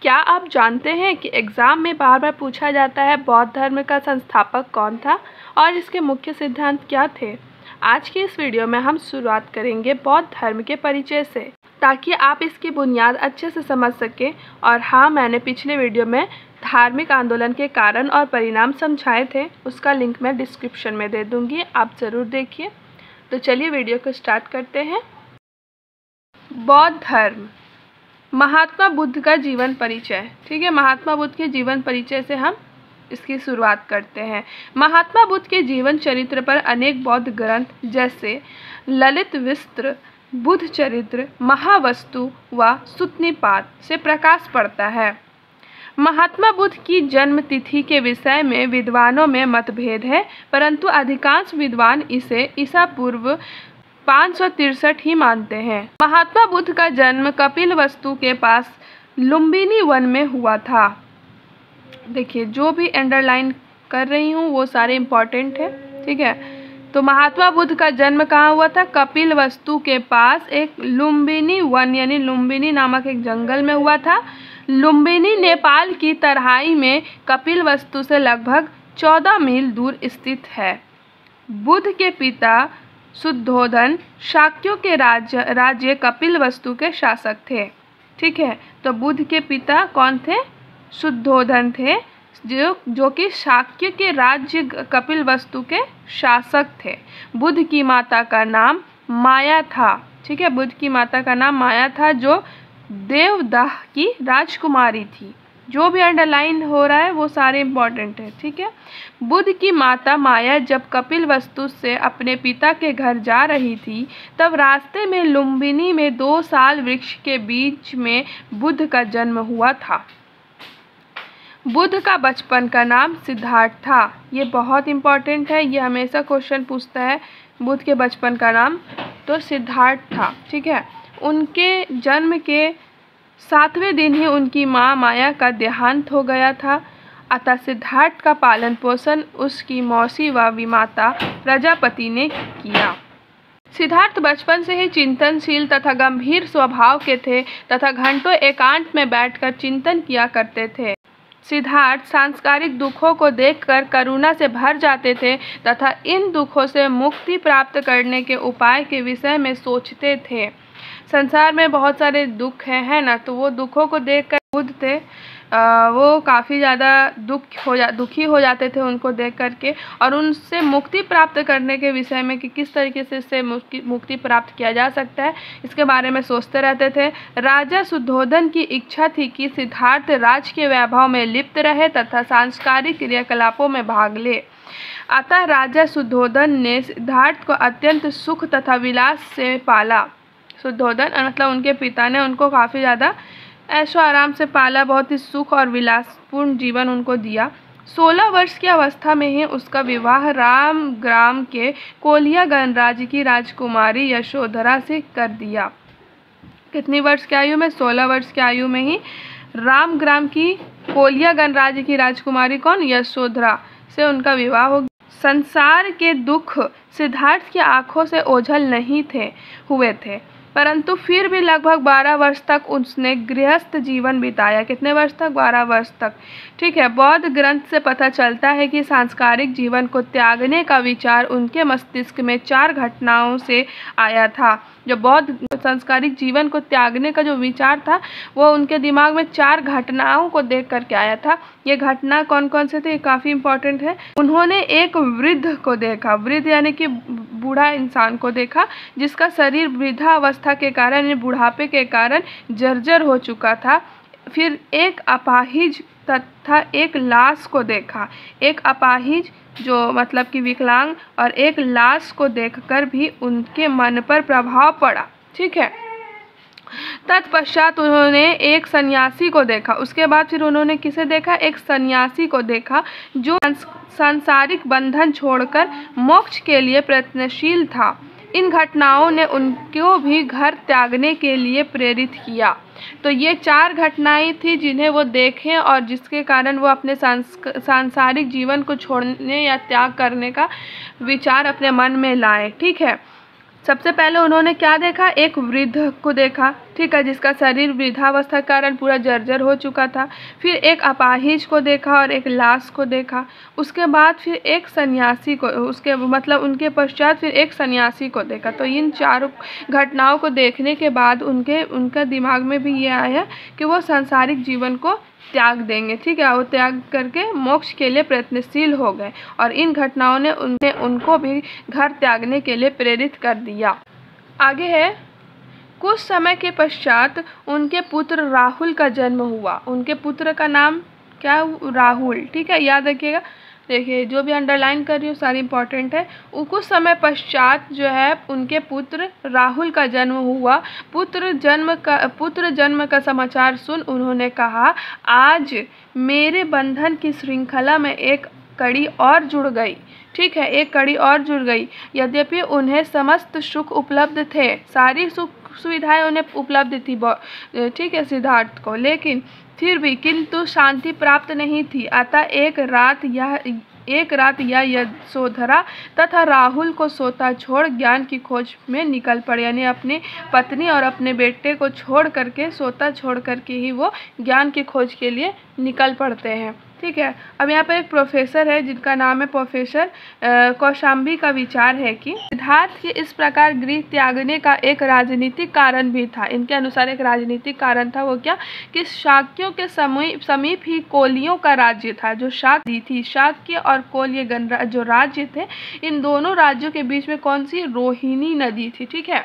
क्या आप जानते हैं कि एग्ज़ाम में बार बार पूछा जाता है बौद्ध धर्म का संस्थापक कौन था और इसके मुख्य सिद्धांत क्या थे? आज की इस वीडियो में हम शुरुआत करेंगे बौद्ध धर्म के परिचय से, ताकि आप इसकी बुनियाद अच्छे से समझ सकें। और हाँ, मैंने पिछले वीडियो में धार्मिक आंदोलन के कारण और परिणाम समझाए थे, उसका लिंक मैं डिस्क्रिप्शन में दे दूँगी, आप ज़रूर देखिए। तो चलिए वीडियो को स्टार्ट करते हैं। बौद्ध धर्म, महात्मा बुद्ध का जीवन परिचय। ठीक है, महात्मा बुद्ध के जीवन परिचय से हम इसकी शुरुआत करते हैं। महात्मा बुद्ध के जीवन चरित्र पर अनेक बौद्ध ग्रंथ जैसे ललित विस्त्र, बुद्ध चरित्र, महावस्तु व सुत्तनिपात से प्रकाश पड़ता है। महात्मा बुद्ध की जन्म तिथि के विषय में विद्वानों में मतभेद है, परंतु अधिकांश विद्वान इसे ईसा पूर्व 563 ही मानते हैं। महात्मा बुद्ध का जन्म कपिलवस्तु के पास लुम्बिनी वन में हुआ था। देखिए, जो भी अंडरलाइन कर रही हूँ वो सारे इम्पॉर्टेंट है। ठीक है, तो महात्मा बुद्ध का जन्म कहाँ हुआ था? कपिलवस्तु के पास एक लुम्बिनी वन यानी लुम्बिनी नामक एक जंगल में हुआ था। लुम्बिनी नेपाल की तराई में कपिलवस्तु से लगभग 14 मील दूर स्थित है। बुद्ध के पिता शुद्धोधन शाक्यों के राज्य कपिलवस्तु के शासक थे। ठीक है, तो बुद्ध के पिता कौन थे? शुद्धोधन थे, जो कि शाक्य के राज्य कपिलवस्तु के शासक थे। बुद्ध की माता का नाम माया था। ठीक है, बुद्ध की माता का नाम माया था, जो देवदाह की राजकुमारी थी। जो भी अंडरलाइन हो रहा है वो सारे इम्पॉर्टेंट है। ठीक है, बुद्ध की माता माया जब कपिलवस्तु से अपने पिता के घर जा रही थी, तब रास्ते में लुम्बिनी में 2 साल वृक्ष के बीच में बुद्ध का जन्म हुआ था। बुद्ध का बचपन का नाम सिद्धार्थ था। ये बहुत इम्पॉर्टेंट है, ये हमेशा क्वेश्चन पूछता है। बुद्ध के बचपन का नाम तो सिद्धार्थ था। ठीक है, उनके जन्म के 7वें दिन ही उनकी माँ माया का देहांत हो गया था, अतः सिद्धार्थ का पालन पोषण उसकी मौसी व विमाता प्रजापति ने किया। सिद्धार्थ बचपन से ही चिंतनशील तथा गंभीर स्वभाव के थे तथा घंटों एकांत में बैठकर चिंतन किया करते थे। सिद्धार्थ सांसारिक दुखों को देखकर करुणा से भर जाते थे तथा इन दुखों से मुक्ति प्राप्त करने के उपाय के विषय में सोचते थे। संसार में बहुत सारे दुख हैं, है ना, तो वो दुखों को देखकर बुद्ध थे वो काफ़ी ज़्यादा दुखी हो जाते थे उनको देख करके, और उनसे मुक्ति प्राप्त करने के विषय में कि किस तरीके से इससे मुक्ति प्राप्त किया जा सकता है, इसके बारे में सोचते रहते थे। राजा शुद्धोधन की इच्छा थी कि सिद्धार्थ राज के वैभव में लिप्त रहे तथा सांस्कारिक क्रियाकलापों में भाग ले। अतः राजा शुद्धोधन ने सिद्धार्थ को अत्यंत सुख तथा विलास से पाला। शुद्धोधन मतलब उनके पिता ने उनको काफ़ी ज़्यादा ऐशो आराम से पाला, बहुत ही सुख और विलासपूर्ण जीवन उनको दिया। 16 वर्ष की अवस्था में ही उसका विवाह राम ग्राम के कोलिया गणराज्य की राजकुमारी यशोधरा से कर दिया। कितनी वर्ष की आयु में? 16 वर्ष की आयु में ही राम ग्राम की कोलिया गणराज्य की राजकुमारी कौन? यशोधरा से उनका विवाह हो गया। संसार के दुख सिद्धार्थ की आंखों से ओझल नहीं हुए थे, परंतु फिर भी लगभग 12 वर्ष तक उसने गृहस्थ जीवन बिताया। कितने वर्ष तक? 12 वर्ष तक। ठीक है, बौद्ध ग्रंथ से पता चलता है कि सांसारिक जीवन को त्यागने का विचार उनके मस्तिष्क में 4 घटनाओं से आया था। जो बौद्ध सांसारिक जीवन को त्यागने का जो विचार था वो उनके दिमाग में 4 घटनाओं को देख करके आया था। ये घटना कौन कौन से थे? ये काफ़ी इम्पोर्टेंट है। उन्होंने एक वृद्ध को देखा, वृद्ध यानी कि बूढ़ा इंसान को देखा, जिसका शरीर वृद्धावस्था के कारण यानी बुढ़ापे के कारण जर्जर हो चुका था। फिर एक अपाहिज तथा एक लाश को देखा। एक अपाहिज जो मतलब कि विकलांग, और एक लाश को देखकर भी उनके मन पर प्रभाव पड़ा। ठीक है, तत्पश्चात उन्होंने एक सन्यासी को देखा। उसके बाद फिर उन्होंने किसे देखा? एक सन्यासी को देखा जो सांसारिक बंधन छोड़कर मोक्ष के लिए प्रयत्नशील था। इन घटनाओं ने उनको भी घर त्यागने के लिए प्रेरित किया। तो ये 4 घटनाएं थी जिन्हें वो देखें और जिसके कारण वो अपने सांसारिक जीवन को छोड़ने या त्याग करने का विचार अपने मन में लाए। ठीक है, सबसे पहले उन्होंने क्या देखा? एक वृद्ध को देखा। ठीक है, जिसका शरीर वृद्धावस्था के कारण पूरा जर्जर हो चुका था। फिर एक अपाहिज को देखा और एक लाश को देखा। उसके बाद फिर एक सन्यासी को, उसके मतलब उनके पश्चात फिर एक सन्यासी को देखा। तो इन चारों घटनाओं को देखने के बाद उनका दिमाग में भी ये आया कि वो सांसारिक जीवन को त्याग देंगे। ठीक है, वो त्याग करके मोक्ष के लिए प्रयत्नशील हो गए और इन घटनाओं ने उनको भी घर त्यागने के लिए प्रेरित कर दिया। आगे है, कुछ समय के पश्चात उनके पुत्र राहुल का जन्म हुआ। उनके पुत्र का नाम क्या? राहुल। ठीक है, याद रखिएगा। देखिए, जो भी अंडरलाइन कर रही हूँ सारी इंपॉर्टेंट है। कुछ समय पश्चात जो है उनके पुत्र राहुल का जन्म हुआ। पुत्र जन्म का समाचार सुन उन्होंने कहा, आज मेरे बंधन की श्रृंखला में एक कड़ी और जुड़ गई। ठीक है, एक कड़ी और जुड़ गई। यद्यपि उन्हें समस्त सुख उपलब्ध थे, सारी सुख सुविधाएं उन्हें उपलब्ध थी, ठीक है, सिद्धार्थ को, लेकिन फिर भी किंतु शांति प्राप्त नहीं थी। अतः एक रात यह यशोधरा तथा राहुल को सोता छोड़ ज्ञान की खोज में निकल पड़े। यानी अपनी पत्नी और अपने बेटे को छोड़ करके, सोता छोड़ करके ही वो ज्ञान की खोज के लिए निकल पड़ते हैं। ठीक है, अब यहाँ पर एक प्रोफेसर है जिनका नाम है प्रोफेसर कौशाम्बी का विचार है कि सिद्धार्थ के इस प्रकार गृह त्यागने का एक राजनीतिक कारण भी था। इनके अनुसार एक राजनीतिक कारण था। वो क्या? कि शाक्यों के समीप ही कोलियों का राज्य था। जो शाक्य थी, शाक्य और कोल ये जो राज्य थे, इन दोनों राज्यों के बीच में कौन सी? रोहिणी नदी थी। ठीक है,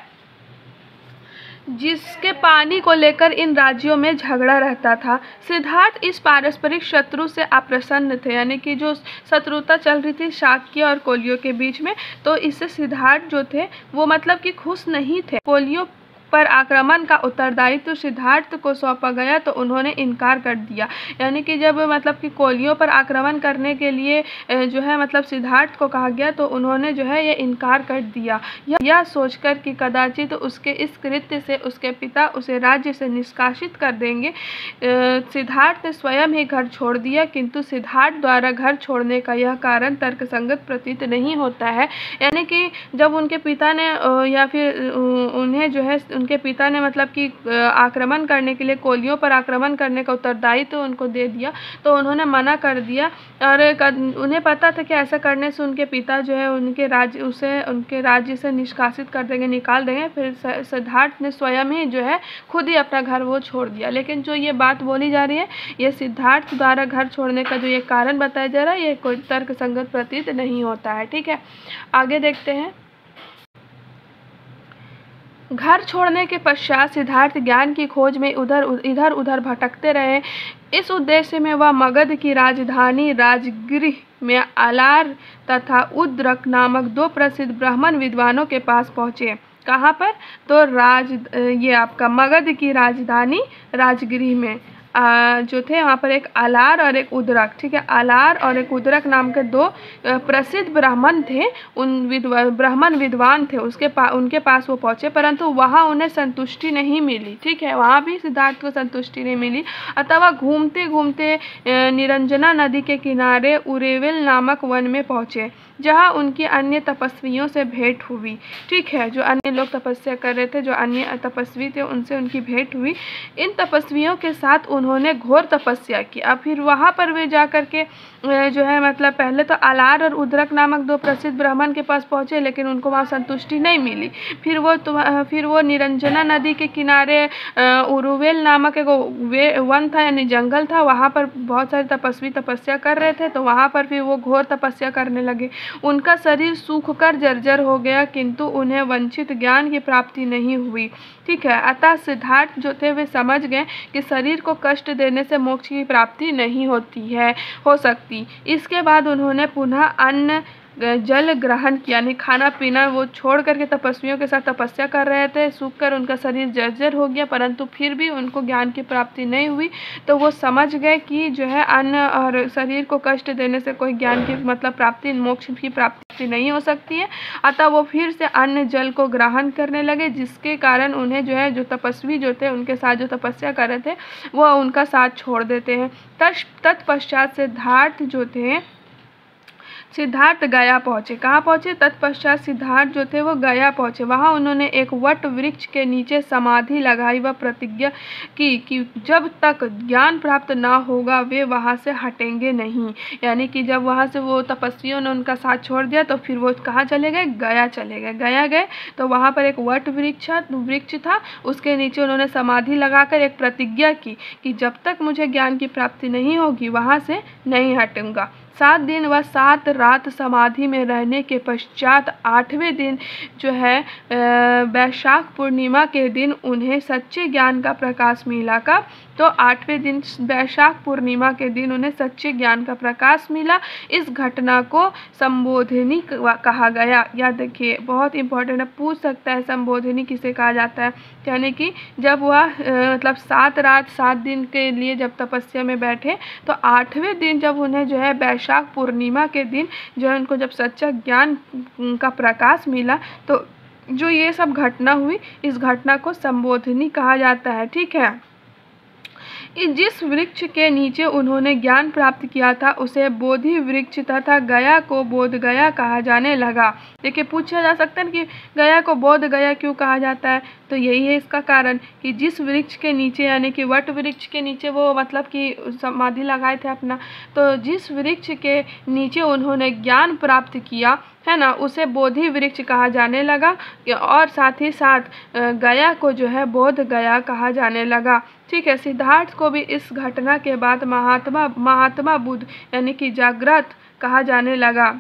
जिसके पानी को लेकर इन राज्यों में झगड़ा रहता था। सिद्धार्थ इस पारस्परिक शत्रु से अप्रसन्न थे, यानी कि जो शत्रुता चल रही थी शाक्य और कोलियों के बीच में, तो इससे सिद्धार्थ जो थे वो मतलब कि खुश नहीं थे। कोलियों पर आक्रमण का उत्तरदायित्व तो सिद्धार्थ को सौंपा गया तो उन्होंने इनकार कर दिया। यानी कि जब मतलब कि कोलियों पर आक्रमण करने के लिए जो है मतलब सिद्धार्थ को कहा गया तो उन्होंने जो है ये इनकार कर दिया, यह सोचकर कि कदाचित उसके इस कृत्य से उसके पिता उसे राज्य से निष्कासित कर देंगे। सिद्धार्थ ने स्वयं ही घर छोड़ दिया, किंतु सिद्धार्थ द्वारा घर छोड़ने का यह कारण तर्कसंगत प्रतीत नहीं होता है। यानी कि जब उनके पिता ने या फिर उन्हें जो है उनके पिता ने मतलब कि आक्रमण करने के लिए, कोलियों पर आक्रमण करने का उत्तरदायित्व तो उनको दे दिया, तो उन्होंने मना कर दिया। और उन्हें पता था कि ऐसा करने से उनके पिता जो है उनके राज्य से निष्कासित कर देंगे, निकाल देंगे। फिर सिद्धार्थ ने स्वयं ही जो है खुद ही अपना घर वो छोड़ दिया। लेकिन जो ये बात बोली जा रही है, ये सिद्धार्थ द्वारा घर छोड़ने का जो ये कारण बताया जा रहा है, ये कोई तर्कसंगत प्रतीत नहीं होता है। ठीक है, आगे देखते हैं। घर छोड़ने के पश्चात सिद्धार्थ ज्ञान की खोज में इधर उधर भटकते रहे। इस उद्देश्य में वह मगध की राजधानी राजगृह में अलार तथा उद्रक नामक दो प्रसिद्ध ब्राह्मण विद्वानों के पास पहुँचे। कहाँ पर? तो ये आपका मगध की राजधानी राजगृह में जो थे वहाँ पर एक अलार और एक उद्रक। ठीक है, अलार और एक उद्रक नाम के दो प्रसिद्ध ब्राह्मण थे। ब्राह्मण विद्वान थे, उनके पास वो पहुँचे, परंतु वहाँ उन्हें संतुष्टि नहीं मिली। ठीक है, वहाँ भी सिद्धार्थ को संतुष्टि नहीं मिली। अतः वह घूमते घूमते निरंजना नदी के किनारे उरेविल नामक वन में पहुँचे, जहाँ उनकी अन्य तपस्वियों से भेंट हुई। ठीक है, जो अन्य लोग तपस्या कर रहे थे, जो अन्य तपस्वी थे, उनसे उनकी भेंट हुई। इन तपस्वियों के साथ उन्होंने घोर तपस्या की। अब फिर वहाँ पर वे जा कर के जो है मतलब पहले तो अलार और उद्रक नामक दो प्रसिद्ध ब्राह्मण के पास पहुँचे, लेकिन उनको वहाँ संतुष्टि नहीं मिली। फिर वो निरंजना नदी के किनारे उरुवेल नामक एक वन था, यानी जंगल था। वहाँ पर बहुत सारे तपस्वी तपस्या कर रहे थे, तो वहाँ पर फिर वो घोर तपस्या करने लगे। उनका शरीर सूखकर जर्जर हो गया, किंतु उन्हें वांछित ज्ञान की प्राप्ति नहीं हुई। ठीक है, अतः सिद्धार्थ जो थे वे समझ गए कि शरीर को कष्ट देने से मोक्ष की प्राप्ति नहीं हो सकती। इसके बाद उन्होंने पुनः अन्न जल ग्रहण किया, यानी खाना पीना वो छोड़ करके तपस्वियों के साथ तपस्या कर रहे थे। सूख कर उनका शरीर जर्जर हो गया, परंतु फिर भी उनको ज्ञान की प्राप्ति नहीं हुई। तो वो समझ गए कि जो है अन्न और शरीर को कष्ट देने से कोई ज्ञान की मतलब प्राप्ति, मोक्ष की प्राप्ति नहीं हो सकती है। अतः वो फिर से अन्न जल को ग्रहण करने लगे, जिसके कारण उन्हें जो है जो तपस्वी जो थे उनके साथ जो तपस्या कर रहे थे वो उनका साथ छोड़ देते हैं। तत्पश्चात सिद्धार्थ गया पहुँचे। कहाँ पहुँचे? तत्पश्चात सिद्धार्थ जो थे वो गया पहुँचे। वहाँ उन्होंने एक वट वृक्ष के नीचे समाधि लगाई व प्रतिज्ञा की कि जब तक ज्ञान प्राप्त ना होगा वे वहाँ से हटेंगे नहीं। यानी कि जब वहाँ से वो तपस्वियों ने उनका साथ छोड़ दिया तो फिर वो कहाँ चले गए? गया चले गए। गया गए तो वहाँ पर एक वट वृक्ष था, उसके नीचे उन्होंने समाधि लगाकर एक प्रतिज्ञा की कि जब तक मुझे ज्ञान की प्राप्ति नहीं होगी वहाँ से नहीं हटूंगा। 7 दिन व 7 रात समाधि में रहने के पश्चात 8वें दिन जो है वैशाख पूर्णिमा के दिन उन्हें सच्चे ज्ञान का प्रकाश मिला। कब? तो 8वें दिन वैशाख पूर्णिमा के दिन उन्हें सच्चे ज्ञान का प्रकाश मिला। इस घटना को संबोधिनी कहा गया। याद रखिए, बहुत इंपॉर्टेंट है, पूछ सकता है संबोधिनी किसे कहा जाता है। यानी कि जब वह मतलब 7 रात 7 दिन के लिए जब तपस्या में बैठे तो 8वें दिन जब उन्हें जो है वैशाख पूर्णिमा के दिन जो है उनको जब सच्चा ज्ञान का प्रकाश मिला तो जो ये सब घटना हुई, इस घटना को संबोधिनी कहा जाता है। ठीक है। जिस वृक्ष के नीचे उन्होंने ज्ञान प्राप्त किया था उसे बोधि वृक्ष तथा गया को बोध गया कहा जाने लगा। देखिए, पूछा जा सकता है कि गया को बोध गया क्यों कहा जाता है, तो यही है इसका कारण कि जिस वृक्ष के नीचे यानी कि वट वृक्ष के नीचे वो मतलब कि समाधि लगाए थे अपना, तो जिस वृक्ष के नीचे उन्होंने ज्ञान प्राप्त किया है ना, उसे बोधि वृक्ष कहा जाने लगा और साथ ही साथ गया को जो है बोध गया कहा जाने लगा। ठीक है। सिद्धार्थ को भी इस घटना के बाद महात्मा बुद्ध यानी कि जागृत कहा जाने लगा।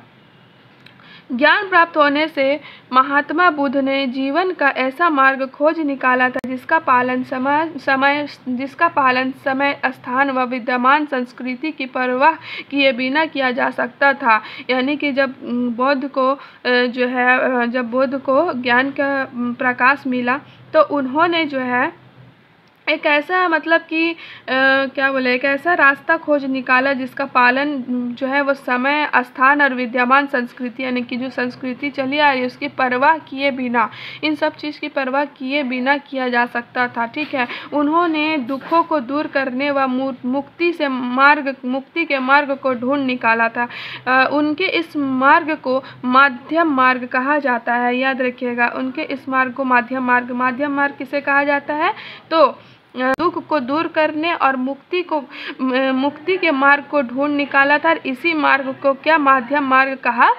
ज्ञान प्राप्त होने से महात्मा बुद्ध ने जीवन का ऐसा मार्ग खोज निकाला था जिसका पालन समय स्थान व विद्यमान संस्कृति की परवाह किए बिना किया जा सकता था। यानी कि जब बुद्ध को ज्ञान का प्रकाश मिला तो उन्होंने जो है एक ऐसा मतलब कि एक ऐसा रास्ता खोज निकाला जिसका पालन जो है वो समय स्थान और विद्यमान संस्कृति यानी कि जो संस्कृति चली आ रही है उसकी परवाह किए बिना, इन सब चीज़ की परवाह किए बिना किया जा सकता था। ठीक है। उन्होंने दुखों को दूर करने व मुक्ति के मार्ग को ढूंढ निकाला था। उनके इस मार्ग को माध्यम मार्ग कहा जाता है। याद रखिएगा, उनके इस मार्ग को माध्यम मार्ग किसे कहा जाता है? तो दुख को दूर करने और मुक्ति के मार्ग को ढूंढ निकाला था। इसी मार्ग को क्या माध्यम मार्ग कहा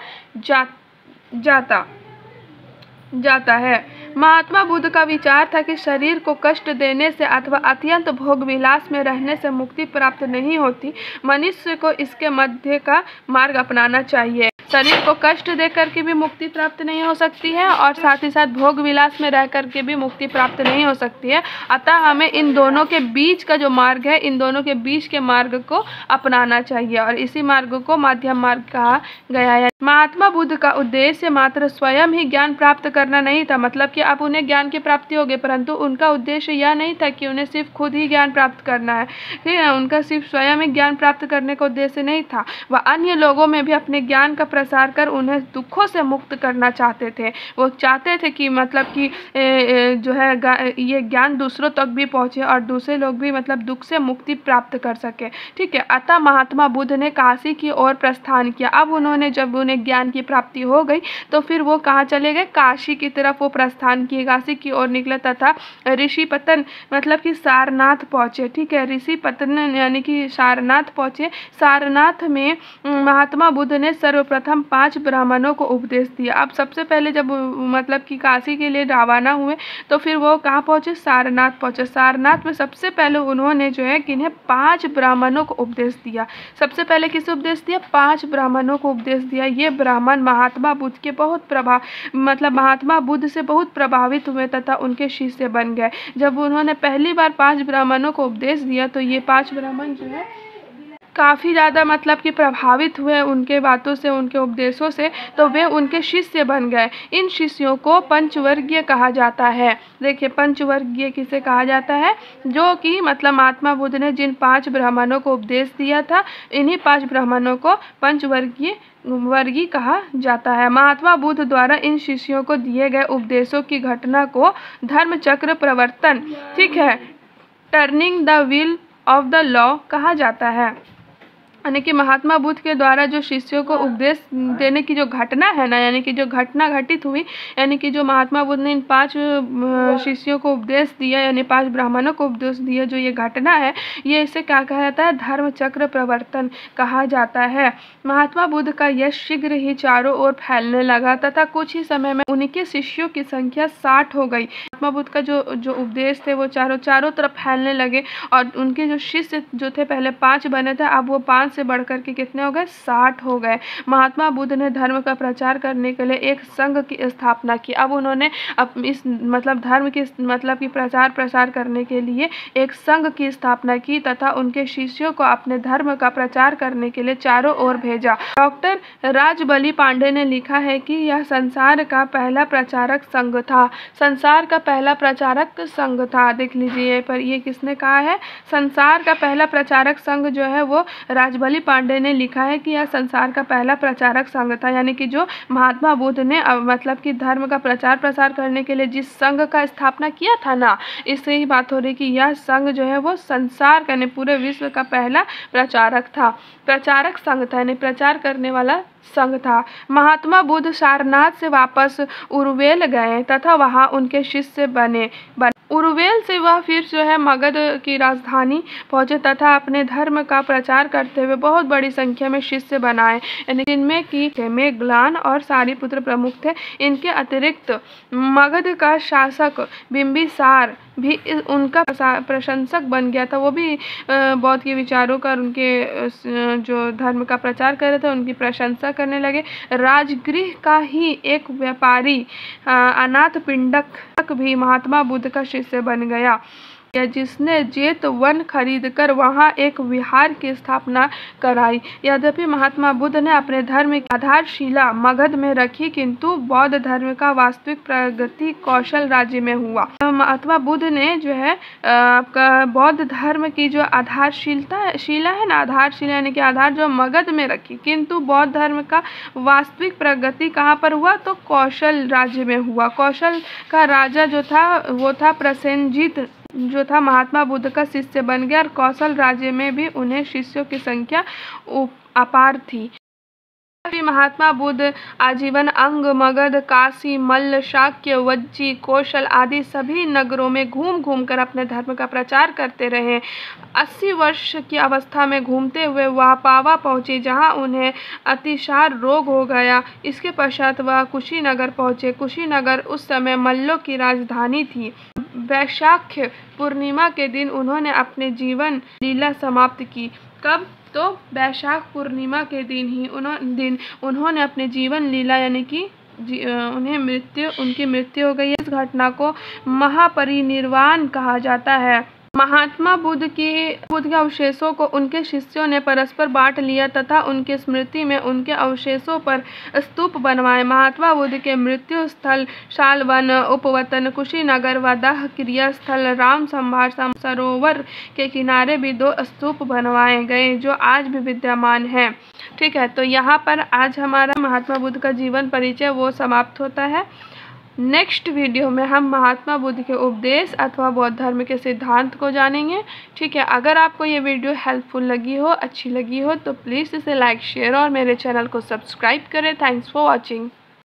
जाता है। महात्मा बुद्ध का विचार था कि शरीर को कष्ट देने से अथवा अत्यंत भोग विलास में रहने से मुक्ति प्राप्त नहीं होती। मनुष्य को इसके मध्य का मार्ग अपनाना चाहिए। शरीर को कष्ट दे करके भी मुक्ति प्राप्त नहीं हो सकती है और साथ ही साथ भोग विलास में रह करके भी मुक्ति प्राप्त नहीं हो सकती है। अतः हमें इन दोनों के बीच का जो मार्ग है, इन दोनों के बीच के मार्ग को अपनाना चाहिए और इसी मार्ग को माध्यम मार्ग कहा गया है। महात्मा बुद्ध का उद्देश्य मात्र स्वयं ही ज्ञान प्राप्त करना नहीं था, मतलब कि अब उन्हें ज्ञान की प्राप्ति हो गई, परंतु उनका उद्देश्य यह नहीं था कि उन्हें सिर्फ खुद ही ज्ञान प्राप्त करना है। ठीक है। उनका सिर्फ स्वयं ही ज्ञान प्राप्त करने का उद्देश्य नहीं था, वह अन्य लोगों में भी अपने ज्ञान का प्रसार कर उन्हें दुखों से मुक्त करना चाहते थे। वो चाहते थे कि मतलब कि जो है ये ज्ञान दूसरों तक भी पहुँचे और दूसरे लोग भी मतलब दुख से मुक्ति प्राप्त कर सके। ठीक है। अतः महात्मा बुद्ध ने काशी की ओर प्रस्थान किया। अब उन्होंने जब उन्हें ज्ञान की प्राप्ति हो गई तो फिर वो कहाँ चले गए? काशी की तरफ वो प्रस्थान किए, काशी की ओर निकले तथा ऋषिपतन मतलब कि सारनाथ पहुँचे। ठीक है। ऋषिपतन यानी कि सारनाथ पहुँचे। सारनाथ में महात्मा बुद्ध ने सर्वप्रथम 5 ब्राह्मणों को उपदेश दिया। अब सबसे पहले जब मतलब कि काशी के लिए रवाना हुए तो फिर वो कहाँ पहुँचे? सारनाथ पहुँचे। सारनाथ में सबसे पहले उन्होंने जो है किन्हें 5 ब्राह्मणों को उपदेश दिया। सबसे पहले किसे उपदेश दिया? 5 ब्राह्मणों को उपदेश दिया। ये ब्राह्मण महात्मा बुद्ध के महात्मा बुद्ध से बहुत प्रभावित हुए तथा उनके शिष्य बन गए। जब उन्होंने पहली बार 5 ब्राह्मणों को उपदेश दिया तो ये 5 ब्राह्मण जो है काफ़ी ज़्यादा मतलब कि प्रभावित हुए उनके बातों से, उनके उपदेशों से, तो वे उनके शिष्य बन गए। इन शिष्यों को पंचवर्गीय कहा जाता है। देखिए, पंचवर्गीय किसे कहा जाता है? जो कि मतलब महात्मा बुद्ध ने जिन 5 ब्राह्मणों को उपदेश दिया था, इन्हीं 5 ब्राह्मणों को पंचवर्गीय कहा जाता है। महात्मा बुद्ध द्वारा इन शिष्यों को दिए गए उपदेशों की घटना को धर्म चक्र प्रवर्तन, ठीक है, turning the wheel of the law कहा जाता है। यानी कि महात्मा बुद्ध के द्वारा जो शिष्यों को उपदेश देने की जो घटना है ना, यानी कि जो घटना घटित हुई, यानी कि जो महात्मा बुद्ध ने इन 5 शिष्यों को उपदेश दिया, यानी 5 ब्राह्मणों को उपदेश दिया, जो ये घटना है, ये इसे क्या कहा जाता है? धर्म चक्र प्रवर्तन कहा जाता है। महात्मा बुद्ध का यश शीघ्र ही चारों ओर फैलने लगा तथा कुछ ही समय में उनके शिष्यों की संख्या 60 हो गई। महात्मा बुद्ध का जो उपदेश थे वो चारों तरफ फैलने लगे और उनके जो शिष्य जो थे पहले 5 बने थे, अब वो 5 से बढ़कर के कितने हो गए? 60 हो गए। महात्मा बुद्ध ने धर्म का प्रचार करने के लिए एक संघ की स्थापना की। अब उन्होंने इस धर्म की की प्रसार करने के लिए एक संघ की स्थापना की तथा उनके शिष्यों को अपने धर्म का प्रचार करने के लिए चारों ओर भेजा। डॉक्टर राजबली पांडे ने लिखा है कि यह संसार का पहला प्रचारक संघ था। संसार का पहला प्रचारक संघ था। देख लीजिए, पर ये किसने कहा है? संसार का पहला प्रचारक संघ जो है वो राजबली पांडे ने लिखा है कि यह संसार का पहला प्रचारक संघ था। यानी कि जो महात्मा बुद्ध ने कि धर्म का प्रसार करने के लिए जिस संघ का स्थापना किया था ना, इससे ही बात हो रही कि यह संघ जो है वो संसार का यानी पूरे विश्व का पहला प्रचारक संघ था, यानी प्रचार करने वाला संघ था। महात्मा बुद्ध सारनाथ से वापस उरुवेल गए तथा वहां उनके शिष्य बने। उरुवेल से वह फिर जो है मगध की राजधानी पहुंचे तथा अपने धर्म का प्रचार करते हुए बहुत बड़ी संख्या में शिष्य बनाए, यानी जिनमें कि मेघलान और सारिपुत्र प्रमुख थे। इनके अतिरिक्त मगध का शासक बिंबिसार भी उनका प्रशंसक बन गया था। वो भी बौद्ध के विचारों का, उनके जो धर्म का प्रचार कर रहे थे, उनकी प्रशंसा करने लगे। राजगृह का ही एक व्यापारी अनाथ पिंडक भी महात्मा बुद्ध का शिष्य बन गया, जिसने जेत वन खरीदकर वहां एक विहार की स्थापना कराई। यद्यपि महात्मा बुद्ध ने अपने धर्म की आधारशिला मगध में रखी, किंतु बौद्ध धर्म का वास्तविक प्रगति कौशल राज्य में हुआ। महात्मा बुद्ध ने जो है आपका बौद्ध धर्म की जो आधारशिला है ना, आधारशिला यानी कि आधार जो मगध में रखी, किंतु बौद्ध धर्म का वास्तविक प्रगति कहाँ पर हुआ? तो कौशल राज्य में हुआ। कौशल का राजा जो था वो था प्रसेनजीत, जो था महात्मा बुद्ध का शिष्य बन गया और कौशल राज्य में भी उन्हें शिष्यों की संख्या अपार थी। महात्मा बुद्ध आजीवन अंग, मगध, काशी, मल्ल, शाक्य, वज्जी, कौशल आदि सभी नगरों में घूम कर अपने धर्म का प्रचार करते रहे। 80 वर्ष की अवस्था में घूमते हुए वह पावा पहुँचे, जहाँ उन्हें अतिसार रोग हो गया। इसके पश्चात वह कुशीनगर पहुँचे। कुशीनगर उस समय मल्लों की राजधानी थी। वैशाख पूर्णिमा के दिन उन्होंने अपने जीवन लीला समाप्त की। कब? तो वैशाख पूर्णिमा के दिन ही उन्होंने अपने जीवन लीला यानी कि उनकी मृत्यु हो गई। इस घटना को महापरिनिर्वाण कहा जाता है। महात्मा बुद्ध के अवशेषों को उनके शिष्यों ने परस्पर बांट लिया तथा उनके स्मृति में उनके अवशेषों पर स्तूप बनवाए। महात्मा बुद्ध के मृत्यु स्थल शालवन, उपवतन, कुशीनगर व दाह क्रिया स्थल राम संभार सरोवर के किनारे भी 2 स्तूप बनवाए गए, जो आज भी विद्यमान हैं। ठीक है, तो यहाँ पर आज हमारा महात्मा बुद्ध का जीवन परिचय वो समाप्त होता है। नेक्स्ट वीडियो में हम महात्मा बुद्ध के उपदेश अथवा बौद्ध धर्म के सिद्धांत को जानेंगे। ठीक है, अगर आपको ये वीडियो हेल्पफुल लगी हो, अच्छी लगी हो, तो प्लीज़ इसे लाइक, शेयर और मेरे चैनल को सब्सक्राइब करें। Thanks for watching.